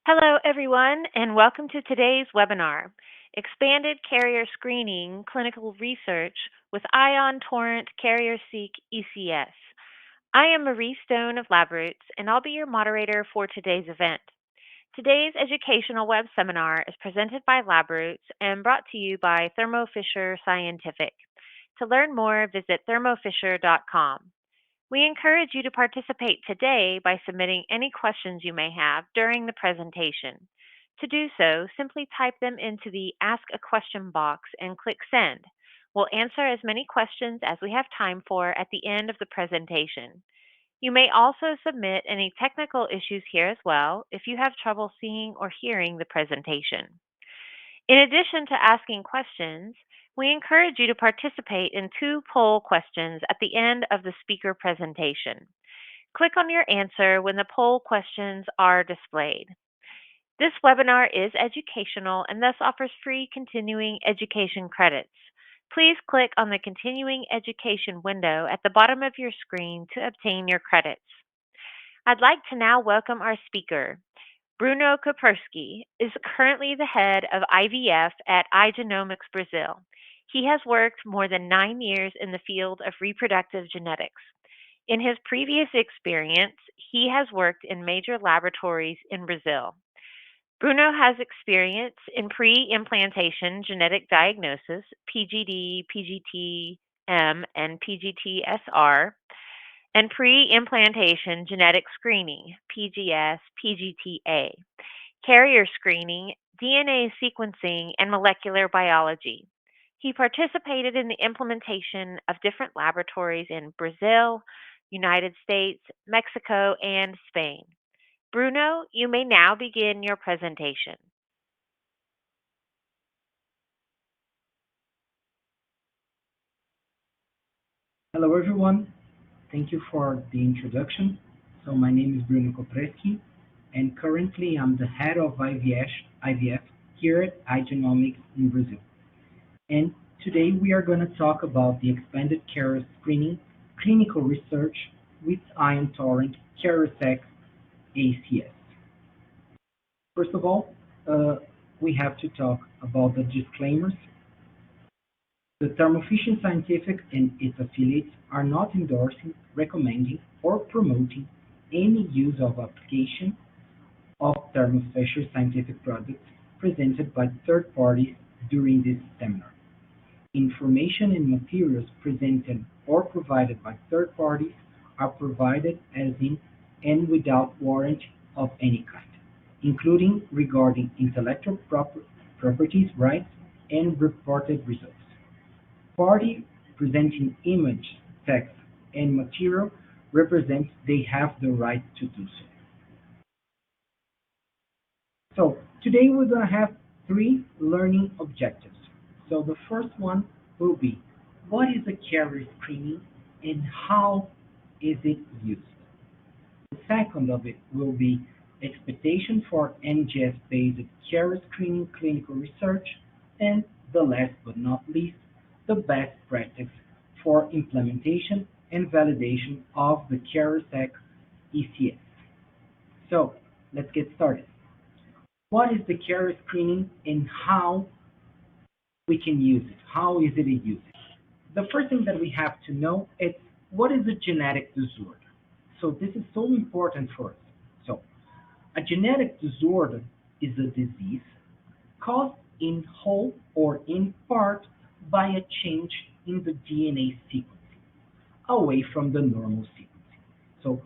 Hello, everyone, and welcome to today's webinar, Expanded Carrier Screening Clinical Research with Ion Torrent CarrierSeq ECS. I am Marie Stone of LabRoots, and I'll be your moderator for today's event. Today's educational web seminar is presented by LabRoots and brought to you by Thermo Fisher Scientific. To learn more, visit thermofisher.com. We encourage you to participate today by submitting any questions you may have during the presentation. To do so, simply type them into the Ask a Question box and click Send. We'll answer as many questions as we have time for at the end of the presentation. You may also submit any technical issues here as well if you have trouble seeing or hearing the presentation. In addition to asking questions, we encourage you to participate in two poll questions at the end of the speaker presentation. Click on your answer when the poll questions are displayed. This webinar is educational and thus offers free continuing education credits. Please click on the continuing education window at the bottom of your screen to obtain your credits. I'd like to now welcome our speaker. Bruno Coprerski is currently the head of IVF at iGenomics Brazil. He has worked more than 9 years in the field of reproductive genetics. In his previous experience, he has worked in major laboratories in Brazil. Bruno has experience in pre-implantation genetic diagnosis, PGD, PGT-M, and PGT-SR, and pre-implantation genetic screening, PGS, PGT-A, carrier screening, DNA sequencing, and molecular biology. He participated in the implementation of different laboratories in Brazil, United States, Mexico, and Spain. Bruno, you may now begin your presentation. Hello, everyone. Thank you for the introduction. So my name is Bruno Coprerski, and currently I'm the head of IVF here at iGenomics in Brazil. And today we are going to talk about the expanded carrier screening clinical research with Ion Torrent CarrierSeq ECS. First of all, we have to talk about the disclaimers. The Thermo Fisher Scientific and its affiliates are not endorsing, recommending, or promoting any use of application of Thermo Fisher Scientific products presented by third parties during this seminar. Information and materials presented or provided by third parties are provided as in and without warranty of any kind, including regarding intellectual properties rights and reported results. Party presenting image, text, and material represents they have the right to do so. So today we're going to have 3 learning objectives. So the first one will be, what is a carrier screening and how is it used? The second of it will be expectation for NGS-based carrier screening clinical research, and the last but not least, the best practice for implementation and validation of the CarrierSeq ECS. So let's get started. What is the carrier screening and how we can use it? How is it used? The first thing that we have to know is what is a genetic disorder. So this is so important for us. So a genetic disorder is a disease caused in whole or in part by a change in the DNA sequencing away from the normal sequencing. So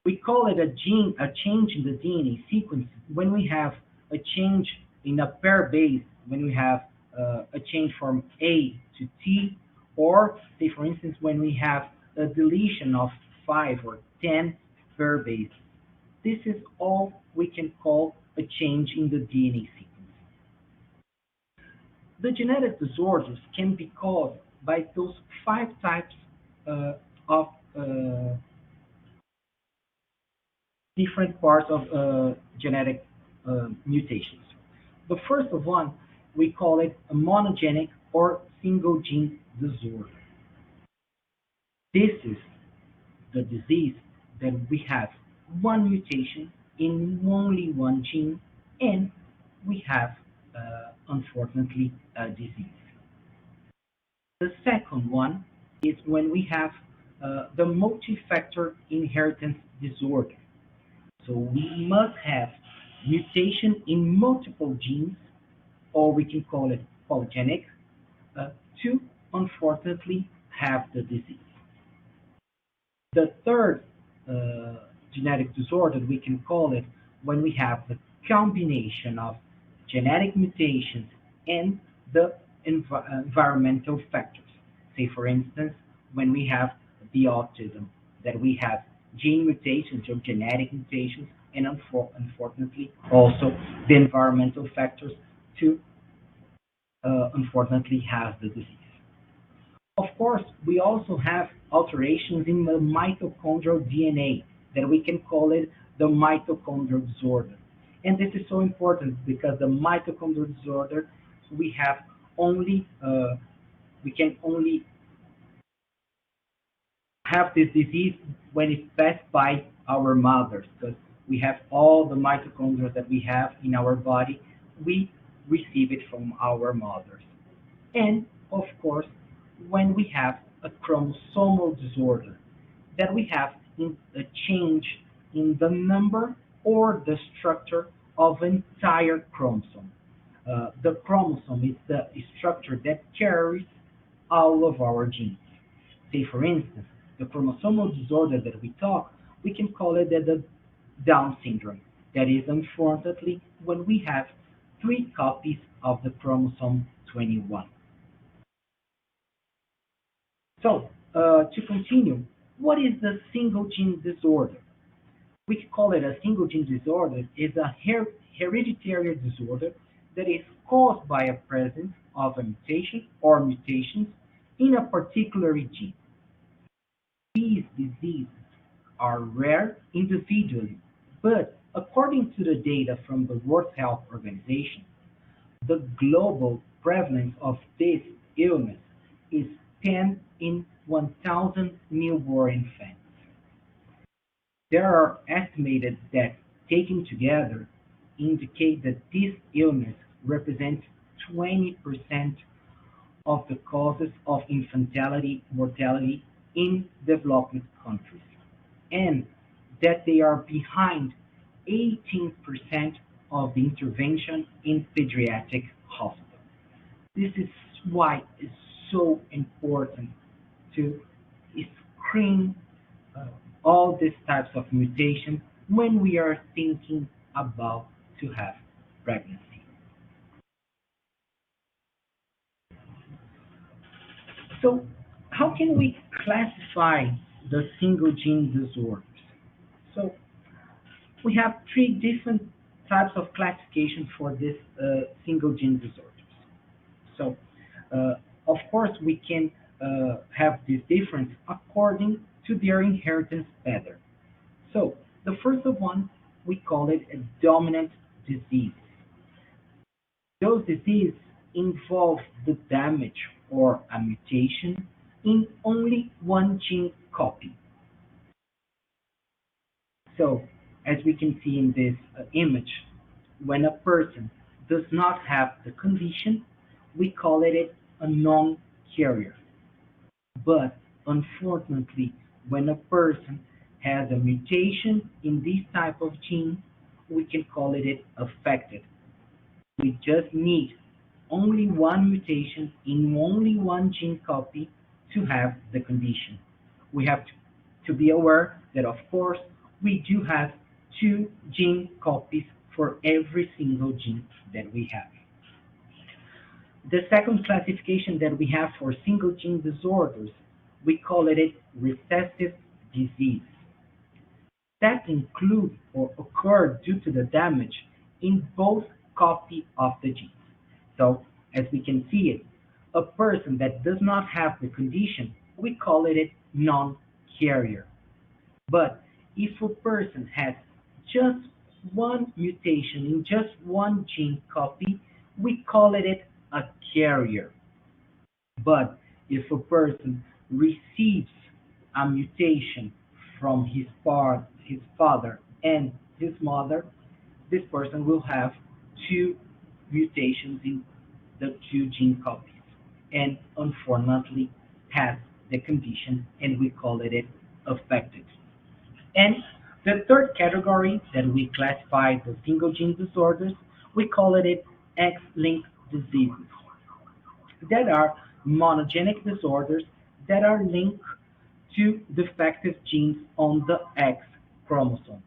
we call it a change in the DNA sequence when we have a change in a pair base, when we have a change from A to T, or say for instance when we have a deletion of 5 or 10 pair bases. This is all we can call a change in the DNA sequence. The genetic disorders can be caused by those 5 types of different parts of genetic mutations. The first of one, we call it a monogenic or single gene disorder. This is the disease that we have one mutation in only one gene, and we have, unfortunately, a disease. The second one is when we have the multi-factor inheritance disorder. So we must have mutation in multiple genes, or we can call it polygenic, uh, to unfortunately have the disease. The third genetic disorder, we can call it when we have the combination of genetic mutations and the environmental factors. Say, for instance, when we have the autism, that we have gene mutations or genetic mutations, and unfortunately also the environmental factors to unfortunately have the disease. Of course, we also have alterations in the mitochondrial DNA that we can call it the mitochondrial disorder. And this is so important because the mitochondrial disorder, we have only, we can only have this disease when it's passed by our mothers, because we have all the mitochondria that we have in our body, we receive it from our mothers. And of course, when we have a chromosomal disorder, that we have a change in the number or the structure of entire chromosome. The chromosome is the structure that carries all of our genes. Say, for instance, the chromosomal disorder that we talk, we can call it the Down syndrome. That is, unfortunately, when we have three copies of the chromosome 21. So, to continue, what is the single gene disorder? We could call it a single gene disorder. Is a hereditary disorder that is caused by a presence of a mutation or mutations in a particular gene. These diseases are rare individually, but according to the data from the World Health Organization, the global prevalence of this illness is 10 in 1,000 newborn infants. There are estimated that, taken together, indicate that this illness represents 20% of the causes of infantile mortality in developed countries, and that they are behind 18% of the intervention in pediatric hospitals. This is why it's so important to screen uh, all these types of mutation when we are thinking about to have pregnancy. So how can we classify the single gene disorders? So we have three different types of classification for this single gene disorders. So, uh, of course, we can have this difference according to their inheritance pattern. So, the first of one, we call it a dominant disease. Those diseases involve the damage or a mutation in only one gene copy. So, as we can see in this image, when a person does not have the condition, we call it a non-carrier. But unfortunately, when a person has a mutation in this type of gene, we can call it affected. We just need only one mutation in only one gene copy to have the condition. We have to be aware that, of course, we do have two gene copies for every single gene that we have. The second classification that we have for single gene disorders, we call it a recessive disease. That include or occur due to the damage in both copy of the genes. So, as we can see it, a person that does not have the condition, we call it a non-carrier. But if a person has just one mutation in just one gene copy, we call it a carrier. But if a person receives a mutation from his father and his mother, this person will have two mutations in the two gene copies, and unfortunately has the condition, and we call it affected. And the third category that we classify the single gene disorders, we call it X-linked diseases that are monogenic disorders that are linked to defective genes on the X chromosome.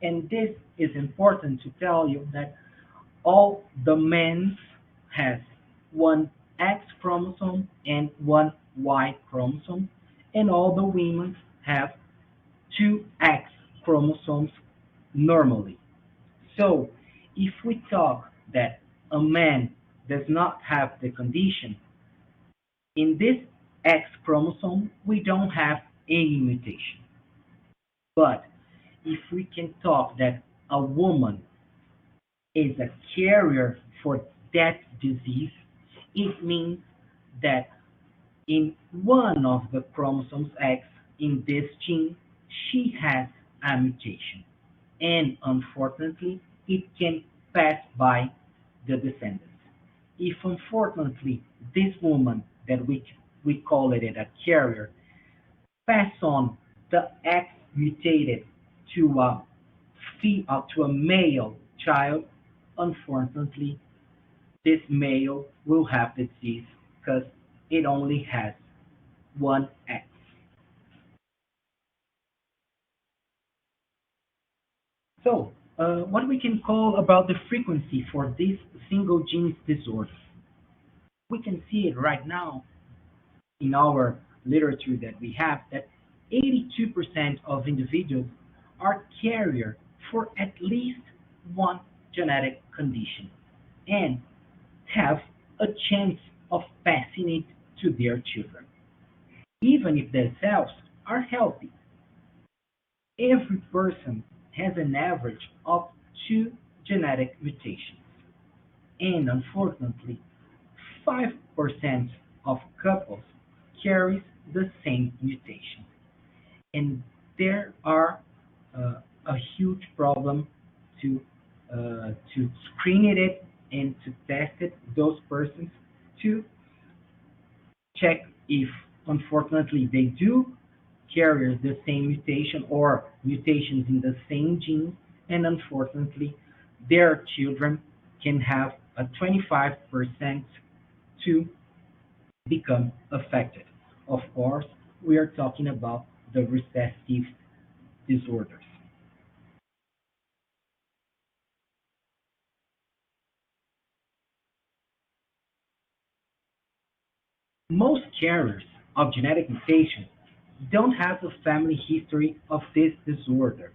And this is important to tell you that all the men has one X chromosome and one Y chromosome, and all the women have two X chromosomes normally. So if we talk that a man does not have the condition, in this X chromosome, we don't have any mutation. But if we can talk that a woman is a carrier for that disease, it means that in one of the chromosomes X in this gene, she has a mutation. And unfortunately, it can pass by the descendants. If unfortunately this woman that we call it a carrier pass on the X mutated to to a male child, unfortunately this male will have the disease because it only has one X. So, what we can call about the frequency for this single gene disorder? We can see it right now in our literature that we have that 82% of individuals are carrier for at least one genetic condition and have a chance of passing it to their children, even if their cells are healthy. Every person has an average of two genetic mutations, and unfortunately, 5% of couples carries the same mutation. And there are a huge problem to screen it and to test it those persons to check if unfortunately they do carry the same mutation or mutations in the same gene, and unfortunately their children can have a 25% to become affected. Of course, we are talking about the recessive disorders. Most carriers of genetic mutation don't have a family history of this disorder.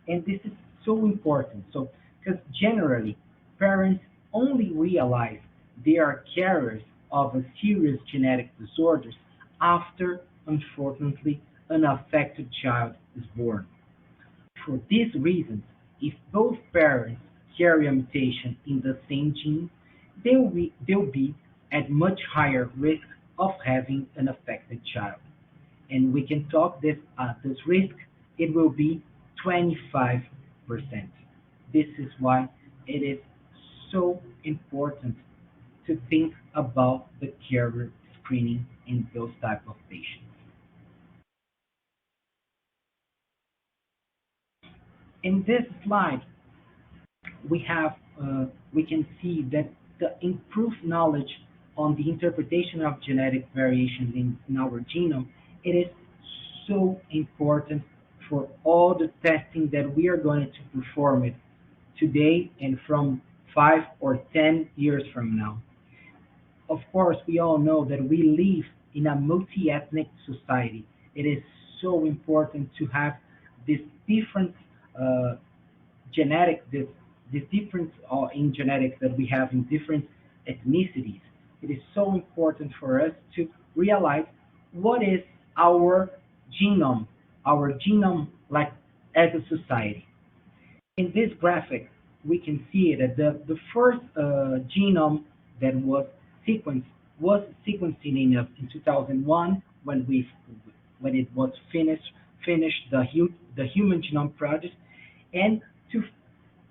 And this is so important. So, because generally, parents only realize they are carriers of a serious genetic disorders after, unfortunately, an affected child is born. For these reasons, if both parents carry a mutation in the same gene, they'll be at much higher risk of having an affected child. And we can talk this risk, it will be 25%. This is why it is so important to think about the carrier screening in those type of patients. In this slide, we can see that the improved knowledge on the interpretation of genetic variations in our genome, it is so important for all the testing that we are going to perform it today and from 5 or 10 years from now. Of course, we all know that we live in a multi-ethnic society. It is so important to have this different uh, this difference in genetics that we have in different ethnicities. It is so important for us to realize what is our genome, our genome like as a society. In this graphic, we can see that the first genome that sequenced was sequenced in 2001 when it was finished the human genome project, and to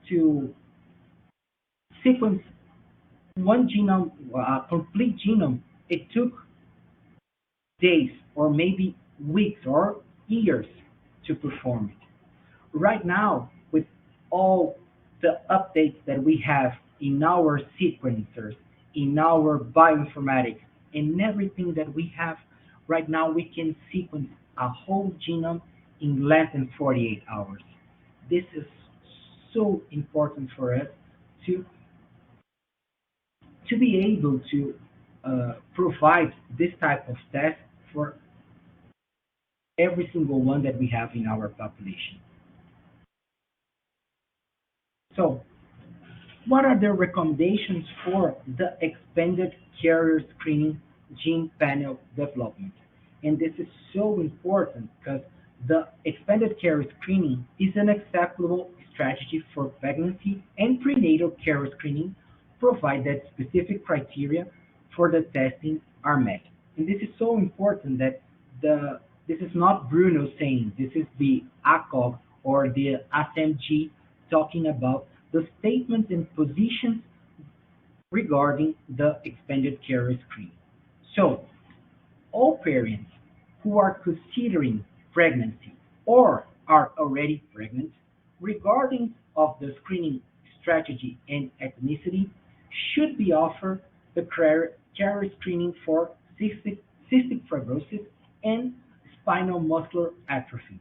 to sequence one genome, complete genome. It took days or maybe weeks or years to perform it. Right now, with all the updates that we have in our sequencers, in our bioinformatics, and everything that we have right now, we can sequence a whole genome in less than 48 hours. This is so important for us to be able to provide this type of test for every single one that we have in our population. So, what are the recommendations for the expanded carrier screening gene panel development? And this is so important because the expanded carrier screening is an acceptable strategy for pregnancy and prenatal carrier screening, provided specific criteria for the testing are met. And this is so important that this is not Bruno saying, this is the ACOG or the SMG talking about the statements and positions regarding the expanded carrier screen. So, all parents who are considering pregnancy or are already pregnant, regarding of the screening strategy and ethnicity, should be offered the carrier screening for cystic fibrosis and spinal muscular atrophy,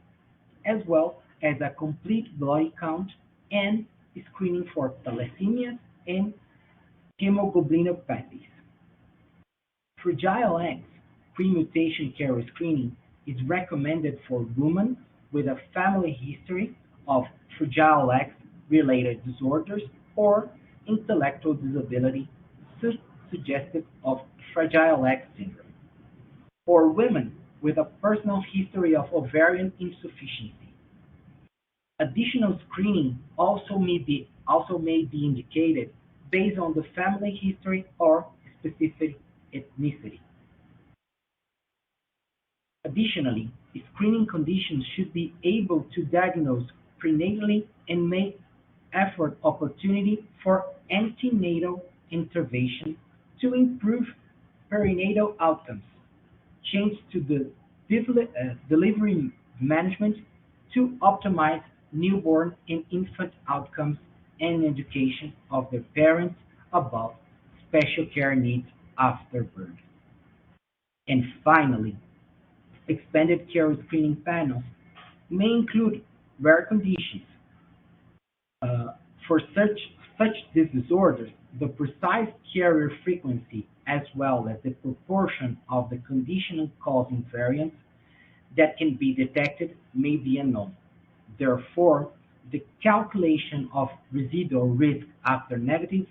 as well as a complete body count and screening for thalassemia and hemoglobinopathies. Fragile X pre-mutation carrier screening is recommended for women with a family history of Fragile X related disorders or intellectual disability suggestive of Fragile X syndrome, or women with a personal history of ovarian insufficiency. Additional screening also may be indicated based on the family history or specific ethnicity. Additionally, screening conditions should be able to diagnose prenatally and make effort opportunity for antenatal intervention to improve perinatal outcomes, change to the delivery management to optimize newborn and infant outcomes and education of their parents about special care needs after birth. And finally, expanded carrier screening panels may include rare conditions. Uh, for such disorders, the precise carrier frequency as well as the proportion of the condition causing variants that can be detected may be unknown. Therefore, the calculation of residual risk after negative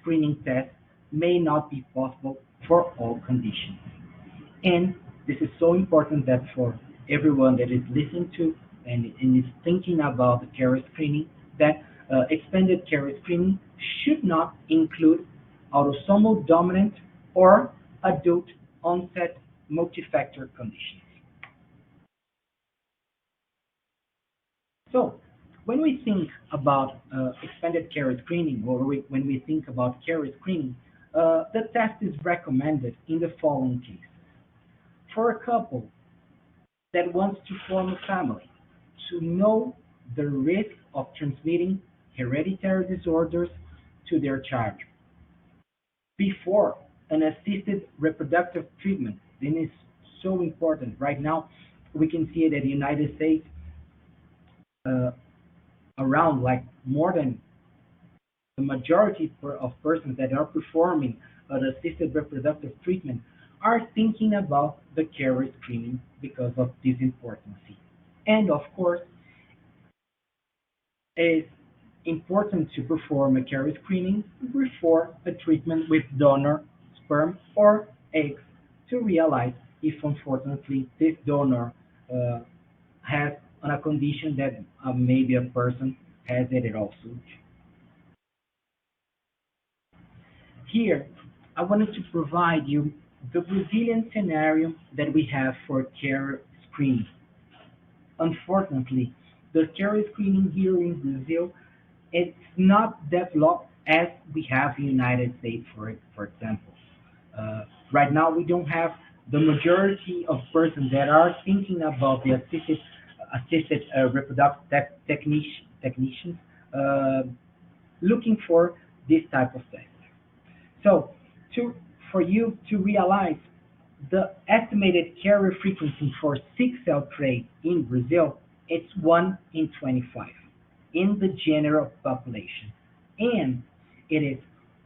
screening tests may not be possible for all conditions. And this is so important that for everyone that is listening to and is thinking about the carrier screening, that expanded carrier screening should not include autosomal dominant or adult onset multifactor conditions. So, when we think about expanded carrier screening, or when we think about carrier screening, the test is recommended in the following case. For a couple that wants to form a family, to know the risk of transmitting hereditary disorders to their child before an assisted reproductive treatment, then is so important. Right now, we can see that in the United States, uh, around like more than the majority of persons that are performing an assisted reproductive treatment are thinking about the carrier screening because of this importance. And of course, it's important to perform a carrier screening before a treatment with donor sperm or eggs to realize if unfortunately this donor uh, has a condition that maybe a person has it also. Here, I wanted to provide you the Brazilian scenario that we have for carrier screening. Unfortunately, the carrier screening here in Brazil it's not developed as we have in the United States, for example. Right now, we don't have the majority of persons that are thinking about the assisted reproductive technicians uh, looking for this type of test. So, to for you to realize the estimated carrier frequency for sickle cell trait in Brazil, it's 1 in 25 in the general population, and it is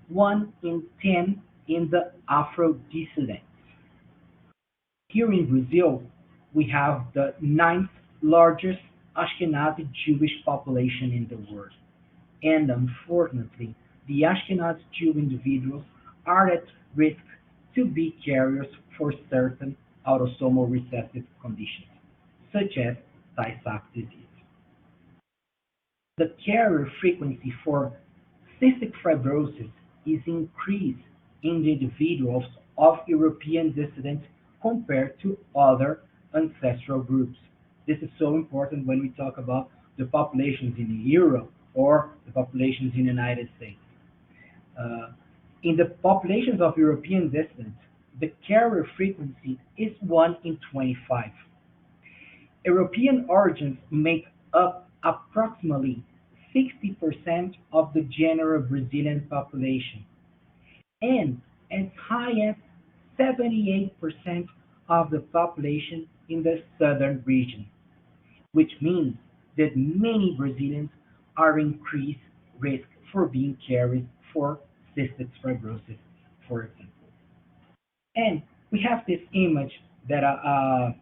1 in 10 in the Afro descendants. Here in Brazil, we have the ninth largest Ashkenazi Jewish population in the world. And unfortunately, the Ashkenazi Jew individuals are at risk to be carriers for certain autosomal recessive conditions, such as Tay-Sachs disease. The carrier frequency for cystic fibrosis is increased in the individuals of European descent compared to other ancestral groups. This is so important when we talk about the populations in Europe or the populations in the United States. Uh, in the populations of European descent, the carrier frequency is 1 in 25. European origins make up approximately 60% of the general Brazilian population, and as high as 78% of the population in the southern region, which means that many Brazilians are increased risk for being carried for cystic fibrosis, for example. And we have this image that I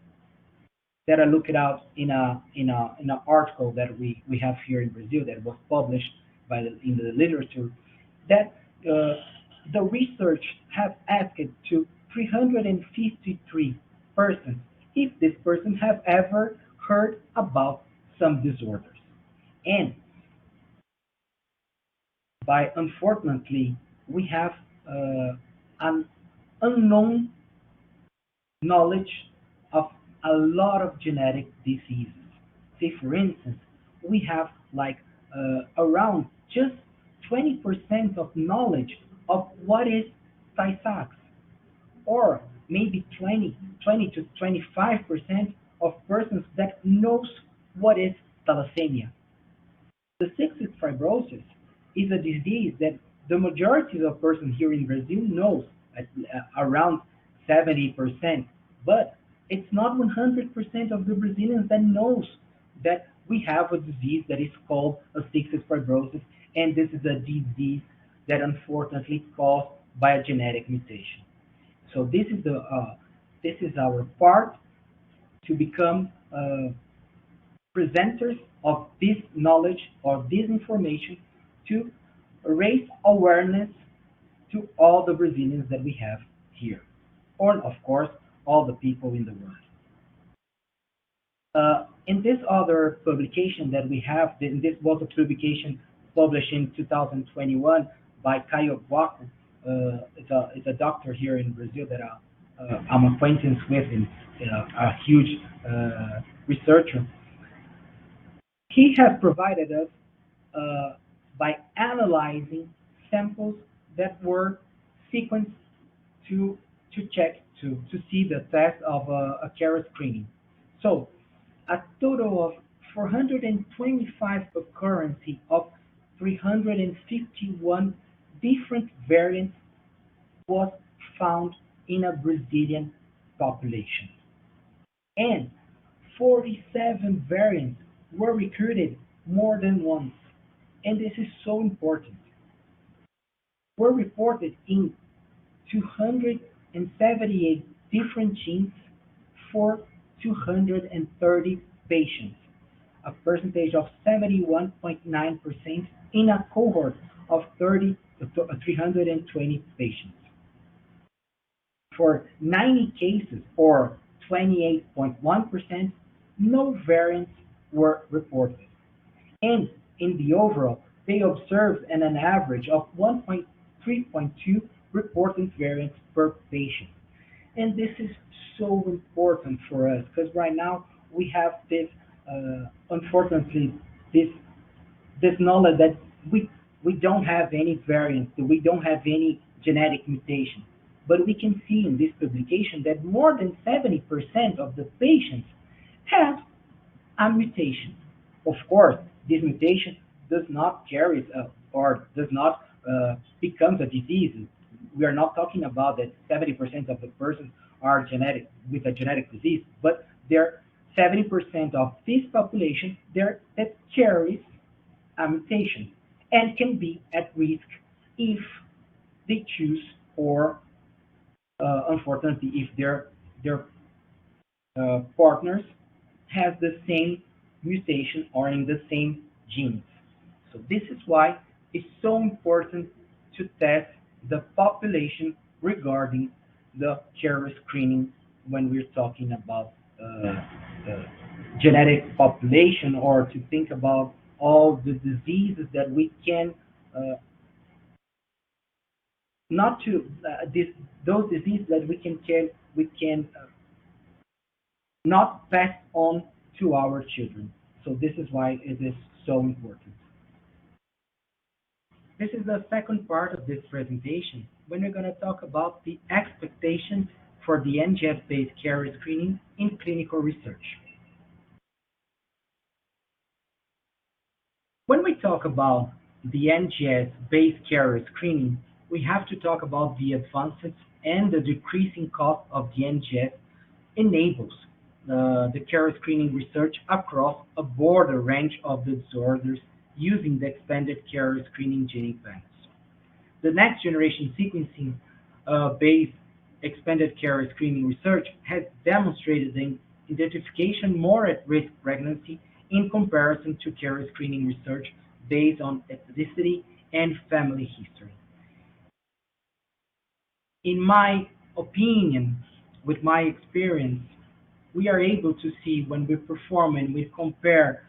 looked out in an article that we have here in Brazil that was published in the literature that the research have asked to 353 persons if this person have ever heard about some disorders. And by unfortunately, we have an unknown knowledge of a lot of genetic diseases. Say, for instance, we have like around just 20% of knowledge of what is Tay-Sachs, or maybe 20 to 25% of persons that knows what is thalassemia. The cystic fibrosis is a disease that the majority of persons here in Brazil knows at around 70%, but it's not 100% of the Brazilians that knows that we have a disease that is called a cystic fibrosis, and this is a disease that unfortunately is caused by a genetic mutation. So this is our part to become presenters of this knowledge or this information to raise awareness to all the Brazilians that we have here, or of course all the people in the world. In this other publication that we have, this was a publication published in 2021 by Caio Buaco. It's a doctor here in Brazil that I'm acquainted with, and a huge researcher. He has provided us by analyzing samples that were sequenced to check to see the test of a carrier screening. So a total of 425 occurrences of 351 different variants was found in a Brazilian population, and 47 variants were recruited more than once. And this is so important. Were reported in 278 different genes for 230 patients, a percentage of 71.9% in a cohort of 320 patients. For 90 cases, or 28.1%, no variants were reported. And in the overall, they observed an average of 1.3.2 reported variants per patient. And this is so important for us because right now we have this, unfortunately, this knowledge that we we don't have any variants, we don't have any genetic mutation. But we can see in this publication that more than 70% of the patients have a mutation. Of course, this mutation does not carry or does not become a disease. We are not talking about that 70% of the persons are genetic with a genetic disease, but there 70% of this population there that carries a mutation and can be at risk if they choose or unfortunately if their partners has the same mutation or in the same genes. So this is why it's so important to test the population regarding the carrier screening when we're talking about genetic population or to think about all the diseases that we can not to this those diseases that we can not pass on to our children. So this is why it is so important. This is the second part of this presentation when we're going to talk about the expectations for the NGS-based carrier screening in clinical research. When we talk about the NGS-based carrier screening, we have to talk about the advances and the decreasing cost of the NGS enables the carrier screening research across a broader range of disorders using the expanded carrier screening gene panels. The next generation sequencing based expanded carrier screening research has demonstrated the identification more at risk pregnancy in comparison to carrier screening research based on ethnicity and family history. In my opinion, with my experience, we are able to see when we perform and we compare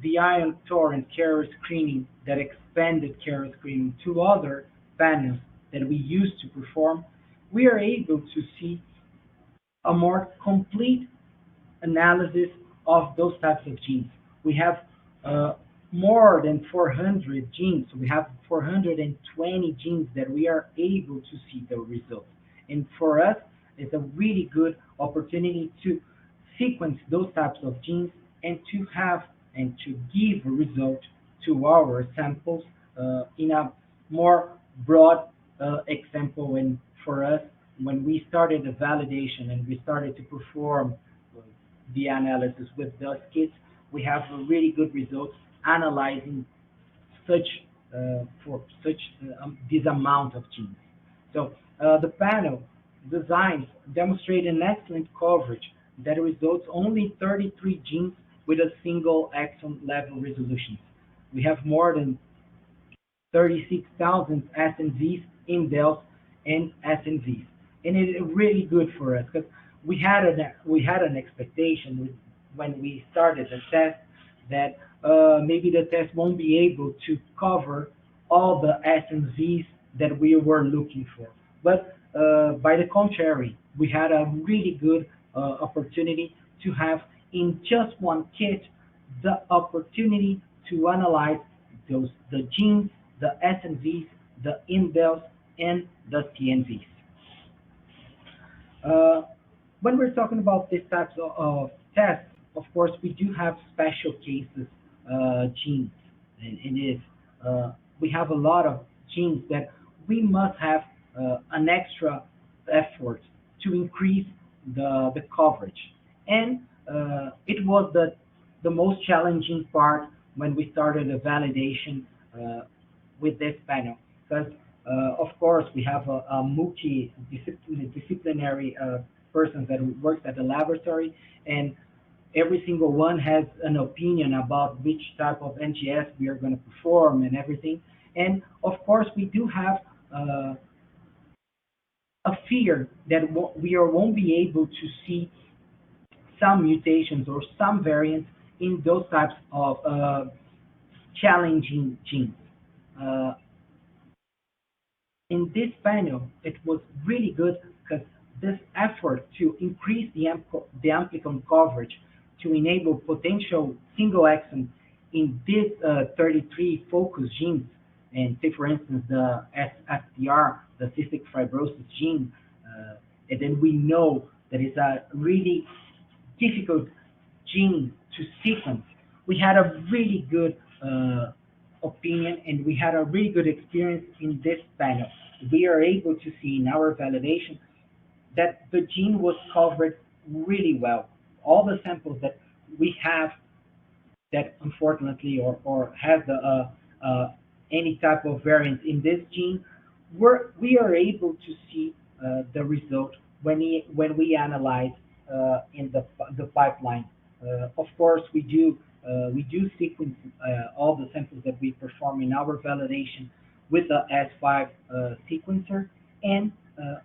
the Ion Torrent carrier screening, that expanded carrier screening, to other panels that we used to perform, we are able to see a more complete analysis of those types of genes. We have more than 400 genes. We have 420 genes that we are able to see the results. And for us, it's a really good opportunity to sequence those types of genes and to have and to give a result to our samples in a more broad example. And for us, when we started the validation and we started to perform the analysis with those kits, we have a really good results analyzing such for such this amount of genes. So the panel designs demonstrate an excellent coverage that results only 33 genes with a single exon level resolution. We have more than 36,000 SNVs, indels, and SNVs. And it is really good for us because we had an expectation when we started the test that maybe the test won't be able to cover all the SNVs that we were looking for. But by the contrary, we had a really good opportunity to have in just one kit the opportunity to analyze the genes, the SNVs, the indels, and the CNVs. Uh, when we're talking about these types of tests, of course, we do have special cases genes, and it is we have a lot of genes that we must have an extra effort to increase the coverage, and it was the most challenging part when we started the validation with this panel because of course we have a multidisciplinary person that works at the laboratory, and every single one has an opinion about which type of NGS we are going to perform and everything. And of course, we do have a fear that won't be able to see some mutations or some variants in those types of challenging genes. Uh, in this panel, it was really good because this effort to increase the amplicon coverage to enable potential single exon in these 33 focus genes, and say for instance the SFTR, the cystic fibrosis gene, and then we know that it's a really difficult gene to sequence. We had a really good opinion and we had a really good experience in this panel. We are able to see in our validation that the gene was covered really well. All the samples that we have that unfortunately or has any type of variant in this gene, we are able to see the result when we analyze in the pipeline. Of course, we do sequence all the samples that we perform in our validation with the S5 sequencer, and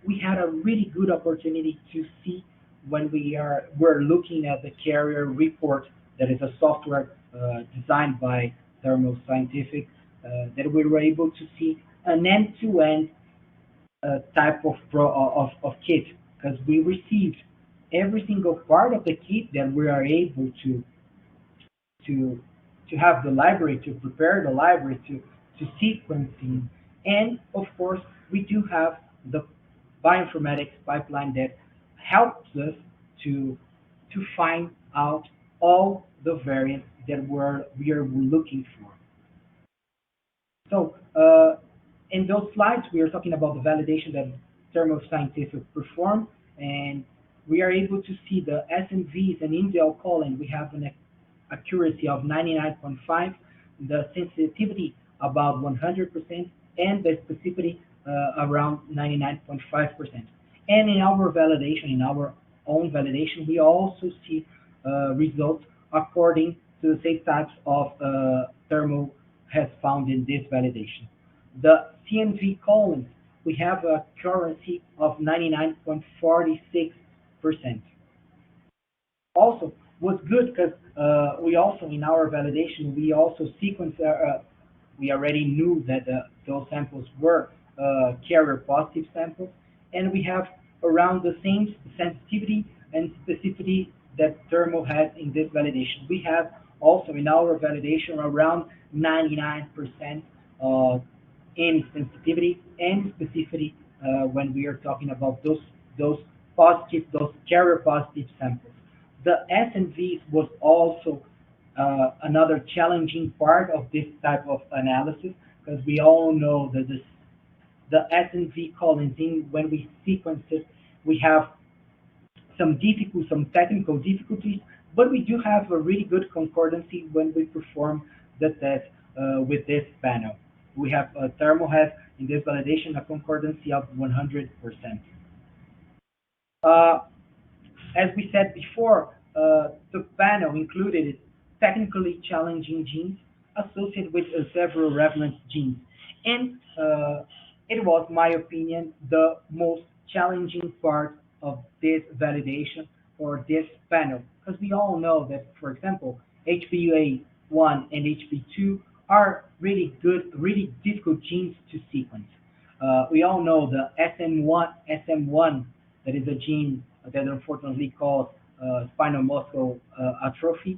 we had a really good opportunity to see when we're looking at the carrier report, that is a software designed by Thermo Scientific, that we were able to see an end-to-end type of kit, because we received every single part of the kit that we are able to to have the library, to prepare the library to sequencing, and of course we do have the bioinformatics pipeline that helps us to find out all the variants that we are looking for. So in those slides, we are talking about the validation that Thermo Scientific performed, and we are able to see the SNVs and indel colon. We have an accuracy of 99.5, the sensitivity about 100%, and the specificity around 99.5%. And in our validation, in our own validation, we also see results according to the same types of Thermo has found in this validation. The CNV columns, we have a accuracy of 99.46%. Also, was good because we also, in our validation, we also sequence, we already knew that those samples were carrier positive samples, and we have around the same sensitivity and specificity that Thermo has in this validation. We have also in our validation around 99% in sensitivity and specificity when we are talking about those positive, those carrier positive samples. The SNVs was also another challenging part of this type of analysis, because we all know that the SNV columns, when we sequence it, we have some technical difficulties, but we do have a really good concordancy when we perform the test with this panel. We have Thermo has in this validation a concordancy of 100%. As we said before, the panel included technically challenging genes associated with several relevant genes, and it was, my opinion, the most challenging part of this validation or this panel, because we all know that, for example, HPA1 and HPA2 are really good, really difficult genes to sequence. We all know the SM1, that is a gene that unfortunately causes spinal muscle atrophy.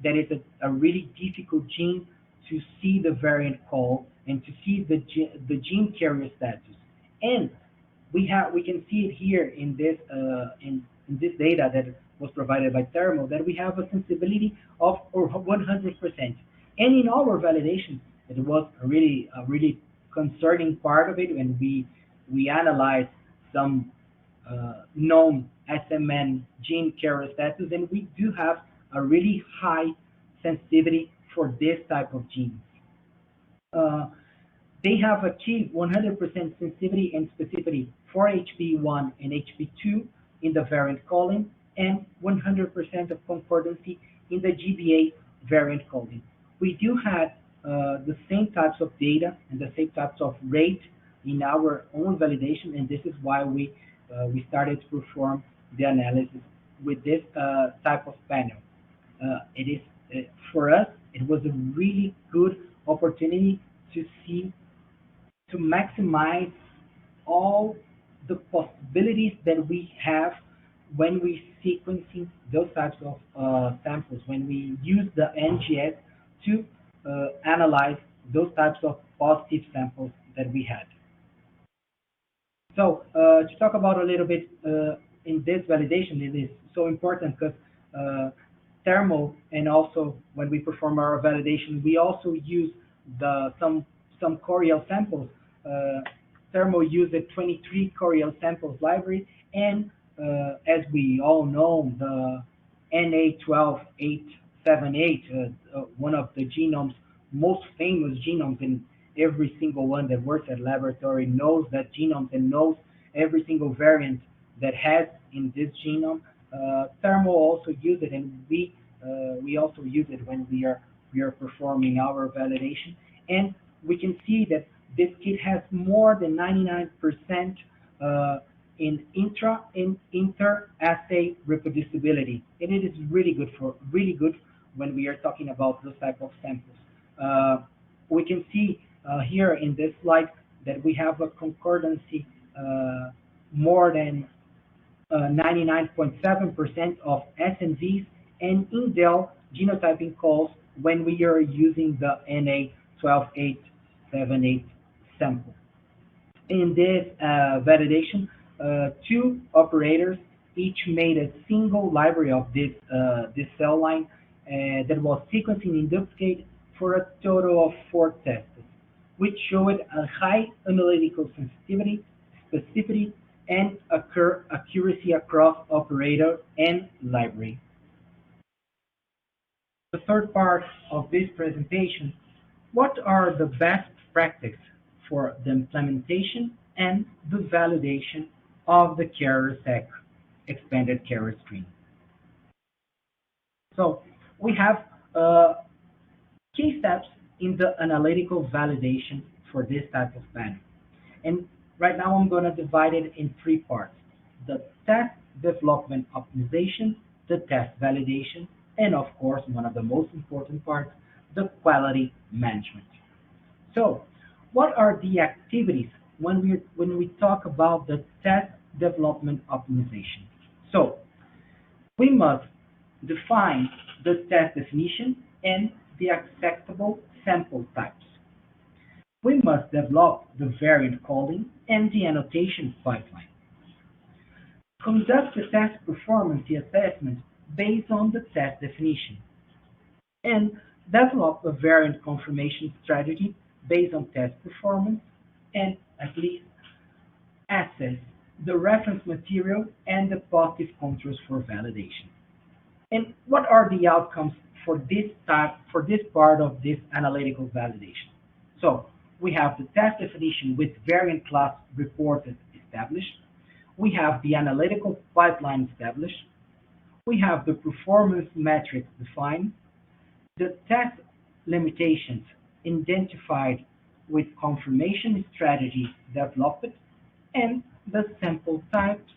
That is a really difficult gene to see the variant call and to see the gene carrier status. And we can see it here in this data that was provided by Thermo, that we have a sensibility of 100%. And in our validation, it was a really concerning part of it, and we analyzed some known SMN gene carrier status, and we do have a really high sensitivity for this type of genes. They have achieved 100% sensitivity and specificity for HP1 and HP2 in the variant column, and 100% of concordancy in the GBA variant column. We do have the same types of data and the same types of rate in our own validation, and this is why we started to perform the analysis with this type of panel. It is for us, it was a really good opportunity to maximize all the possibilities that we have when we sequencing those types of samples, when we use the NGS to analyze those types of positive samples that we had. So to talk about a little bit in this validation, it is so important because thermal and also when we perform our validation, we also use some Coriell samples. Thermal used a 23 Coriell samples library, and as we all know, the NA12878, one of the genome's most famous genomes, and every single one that works at laboratory knows that genome and knows every single variant that has in this genome. Thermal also use it, and we also use it when we are performing our validation, and we can see that this kit has more than 99% in intra and inter-assay reproducibility, and it is really good when we are talking about those type of samples. We can see here in this slide that we have a concordancy more than 99.7% of SNVs and indel genotyping calls when we are using the NA12878 sample. In this validation, two operators each made a single library of this cell line that was sequencing in duplicate for a total of 4 tests, which showed a high analytical sensitivity, specificity, and accuracy across operator and library. The third part of this presentation, what are the best practices for the implementation and the validation of the CarrierSeq expanded carrier screen? So we have key steps in the analytical validation for this type of panel. And right now I'm going to divide it in 3 parts: the test development optimization, the test validation, and of course, one of the most important parts, the quality management. So what are the activities when we talk about the test development optimization? So we must define the test definition and the acceptable sample types. We must develop the variant calling and the annotation pipeline. Conduct the test performance assessment based on the test definition. And develop a variant confirmation strategy based on test performance, and at least assess the reference material and the positive controls for validation. And what are the outcomes for this part of this analytical validation? So we have the test definition with variant class reported established. We have the analytical pipeline established. We have the performance metrics defined, the test limitations identified with confirmation strategy developed, and the sample types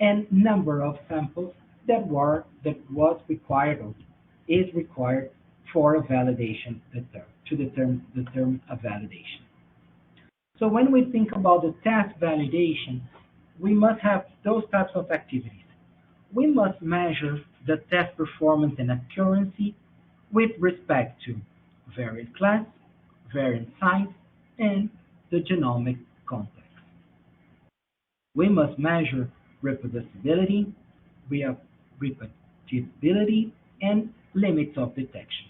and number of samples that was required or is required for a validation to determine a validation. So when we think about the test validation, we must have those types of activities. We must measure the test performance and accuracy with respect to variant class, variant size, and the genomic context. We must measure reproducibility, reproducibility, and limits of detection.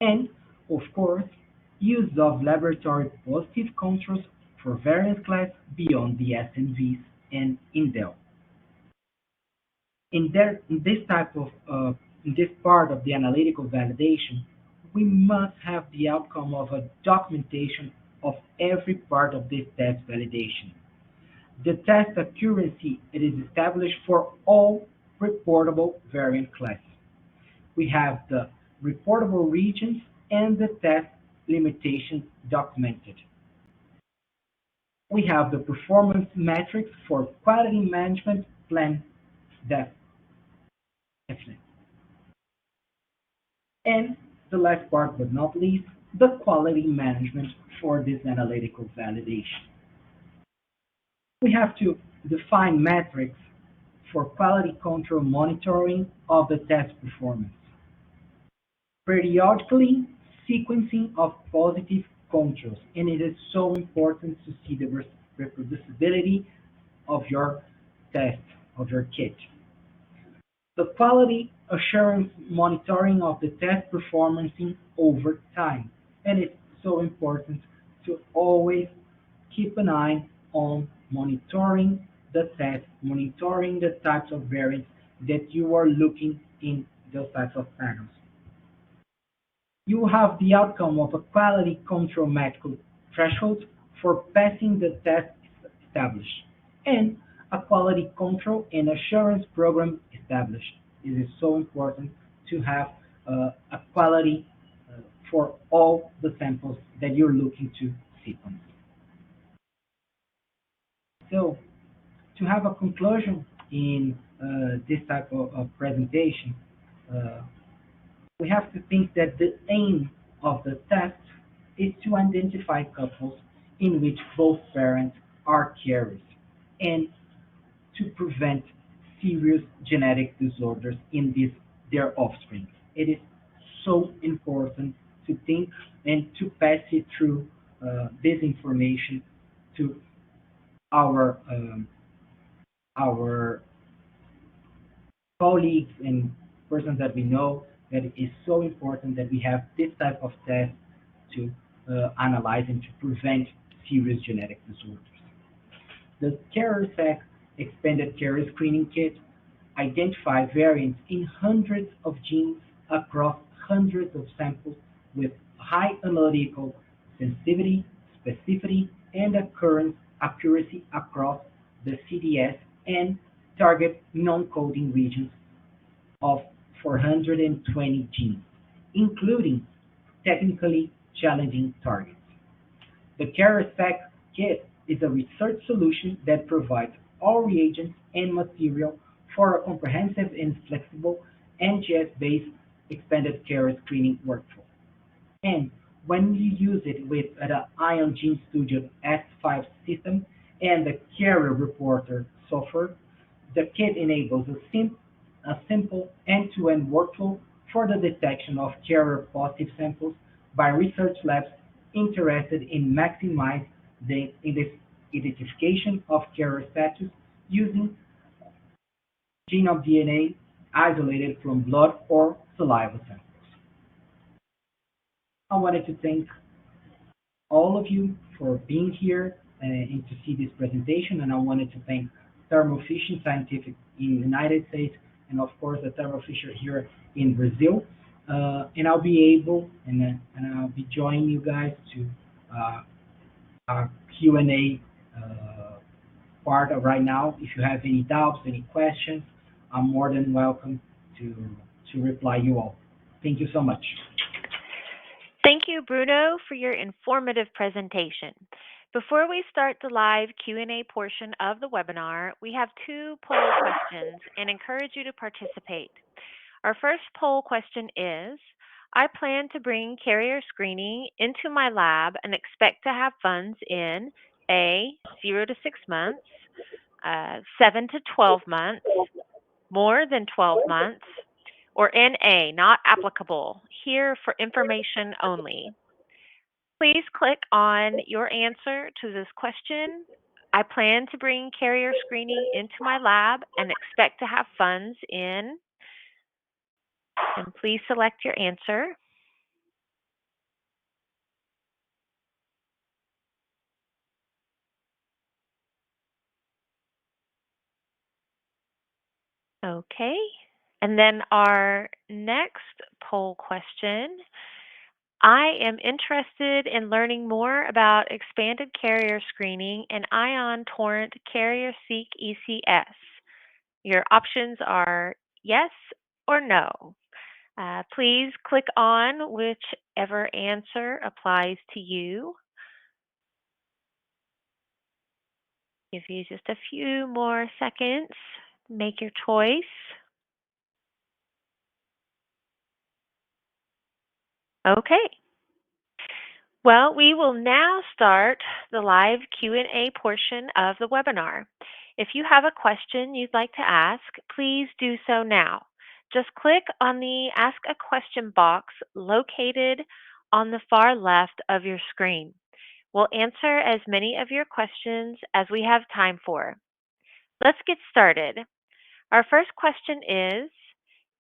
And, of course, use of laboratory positive controls for variant class beyond the SNVs and indel. In this part of the analytical validation, we must have the outcome of a documentation of every part of this test validation. The test accuracy, it is established for all reportable variant classes. We have the reportable regions and the test limitations documented. We have the performance metrics for quality management plan definite. And the last part but not least, the quality management for this analytical validation. We have to define metrics for quality control monitoring of the test performance. Periodically sequencing of positive controls, and it is so important to see the reproducibility of your test, of your kit. The quality assurance monitoring of the test performance over time. And it's so important to always keep an eye on monitoring the test, monitoring the types of variants that you are looking in those types of panels. You have the outcome of a quality control metric threshold for passing the test established, and a quality control and assurance program established. It is so important to have a quality for all the samples that you're looking to sequence. So, to have a conclusion in this type of presentation, uh, we have to think that the aim of the test is to identify couples in which both parents are carriers and to prevent serious genetic disorders in their offspring. It is so important to think and to pass it through this information to our colleagues and persons that we know that it is so important that we have this type of test to analyze and to prevent serious genetic disorders. The CarrierSeq expanded carrier screening kit identify variants in hundreds of genes across hundreds of samples with high analytical sensitivity, specificity, and occurrence accuracy across the CDS and target non-coding regions of 420 genes, including technically challenging targets. The CarrierSeq kit is a research solution that provides all reagents and material for a comprehensive and flexible NGS-based expanded carrier screening workflow. And when you use it with the Ion Gene Studio S5 system and the Carrier Reporter software, the kit enables a simple end-to-end workflow for the detection of carrier-positive samples by research labs interested in maximize the identification of carrier status using genome DNA isolated from blood or saliva samples. I wanted to thank all of you for being here and to see this presentation. And I wanted to thank Thermo Fisher Scientific in the United States and of course the Thermo Fisher here in Brazil. And I'll be able and I'll be joining you guys to our Q&A part of right now. If you have any doubts, any questions, I'm more than welcome to reply you all. Thank you so much. Thank you, Bruno, for your informative presentation. Before we start the live Q&A portion of the webinar, we have two poll questions and encourage you to participate. Our first poll question is, I plan to bring carrier screening into my lab and expect to have funds in A, 0 to 6 months, 7 to 12 months, more than 12 months, or NA, not applicable, here for information only. Please click on your answer to this question. I plan to bring carrier screening into my lab and expect to have funds in, and please select your answer. Okay. And then our next poll question. I am interested in learning more about expanded carrier screening and Ion Torrent CarrierSeq ECS. Your options are yes or no. Please click on whichever answer applies to you. Give you just a few more seconds. Make your choice. Okay. Well, we will now start the live Q&A portion of the webinar. If you have a question you'd like to ask, please do so now. Just click on the Ask a Question box located on the far left of your screen. We'll answer as many of your questions as we have time for. Let's get started. Our first question is,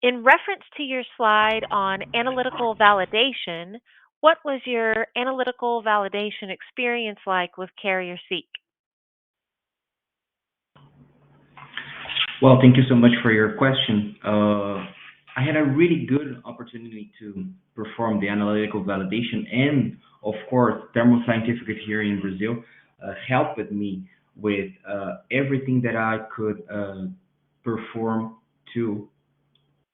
in reference to your slide on analytical validation, what was your analytical validation experience like with CarrierSeq? Well, thank you so much for your question. I had a really good opportunity to perform the analytical validation, and of course, thermoscientific here in Brazil helped me with everything that I could perform to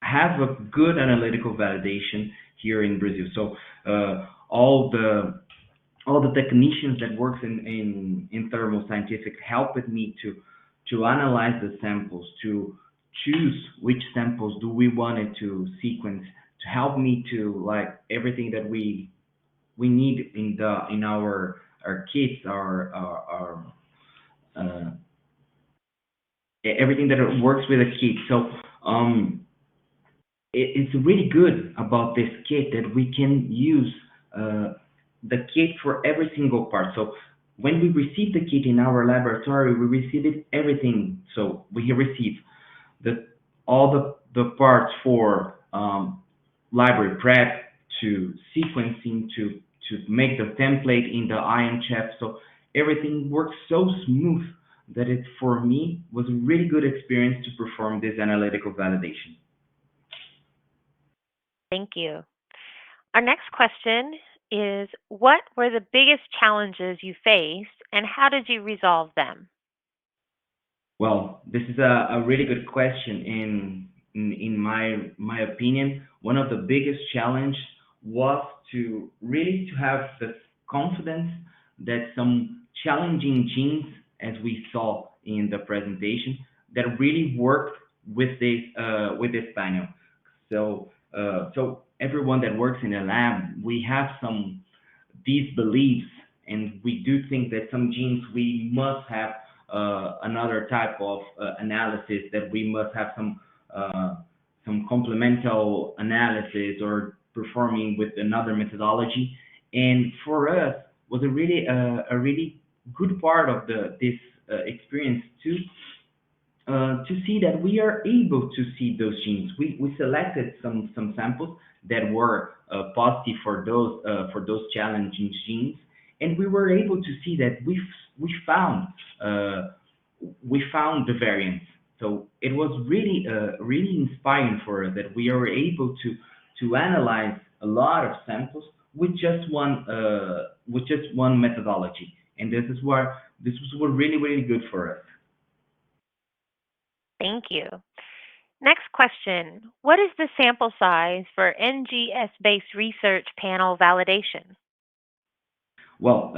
have a good analytical validation here in Brazil. So all the technicians that works in thermal scientific helped me to analyze the samples, to choose which samples do we wanted to sequence, to help me to like everything that we need in our kits, our everything that works with a kit. So it's really good about this kit that we can use the kit for every single part. So when we receive the kit in our laboratory, we receive it everything. So we receive the all the parts for library prep to sequencing to make the template in the ion chip. So everything works so smooth that it for me was a really good experience to perform this analytical validation. Thank you. Our next question is, what were the biggest challenges you faced and how did you resolve them? Well, this is a really good question. In my opinion, one of the biggest challenge was to really to have the confidence that some challenging genes, as we saw in the presentation, that really worked with this panel. So everyone that works in a lab, we have some these beliefs, and we do think that some genes we must have another type of analysis, that we must have some complemental analysis or performing with another methodology. And for us, was a really good part of this experience to see that we are able to see those genes. We selected some samples that were positive for those challenging genes, and we were able to see that we found uh, we found the variants. So it was really inspiring for us that we are able to analyze a lot of samples with just one methodology, and this was really good for us. Thank you. Next question. What is the sample size for NGS based research panel validation? Well,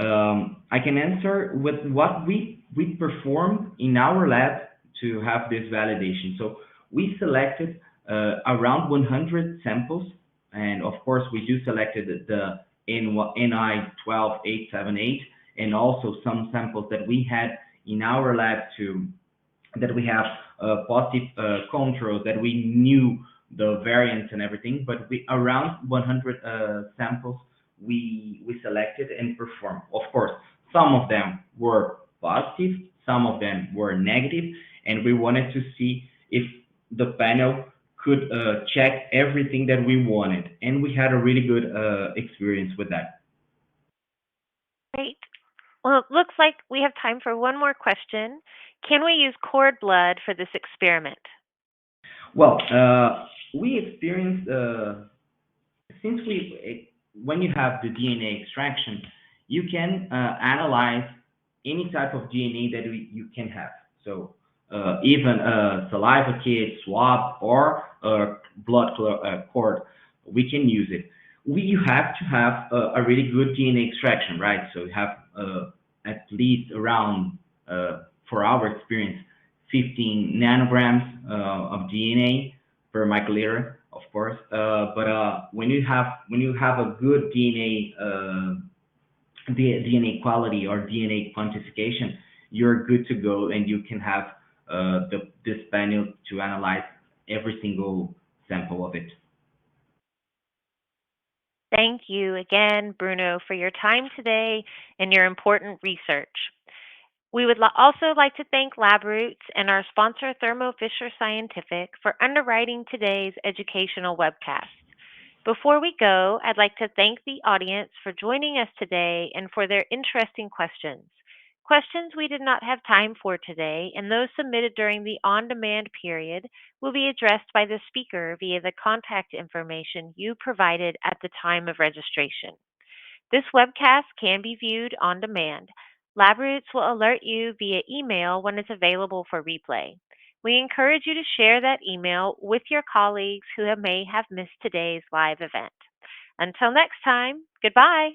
I can answer with what we performed in our lab to have this validation. So we selected around 100 samples, and of course we do selected the NI12878, and also some samples that we had in our lab to that we have positive controls, that we knew the variants and everything, but we around 100 samples we selected and performed. Of course, some of them were positive, some of them were negative, and we wanted to see if the panel could check everything that we wanted, and we had a really good experience with that. Great. Well, it looks like we have time for one more question. Can we use cord blood for this experiment? Well, we experienced since when you have the DNA extraction, you can analyze any type of DNA that you can have. So even a saliva kit, swab, or cord, we can use it. You have to have a really good DNA extraction, right? So you have at least around, for our experience, 15 nanograms of DNA per microliter, of course. But when you have a good DNA quality or DNA quantification, you're good to go, and you can have this panel to analyze every single sample of it. Thank you again, Bruno, for your time today and your important research. We would also like to thank LabRoots and our sponsor, Thermo Fisher Scientific, for underwriting today's educational webcast. Before we go, I'd like to thank the audience for joining us today and for their interesting questions. Questions we did not have time for today and those submitted during the on-demand period will be addressed by the speaker via the contact information you provided at the time of registration. This webcast can be viewed on demand. LabRoots will alert you via email when it's available for replay. We encourage you to share that email with your colleagues who may have missed today's live event. Until next time, goodbye.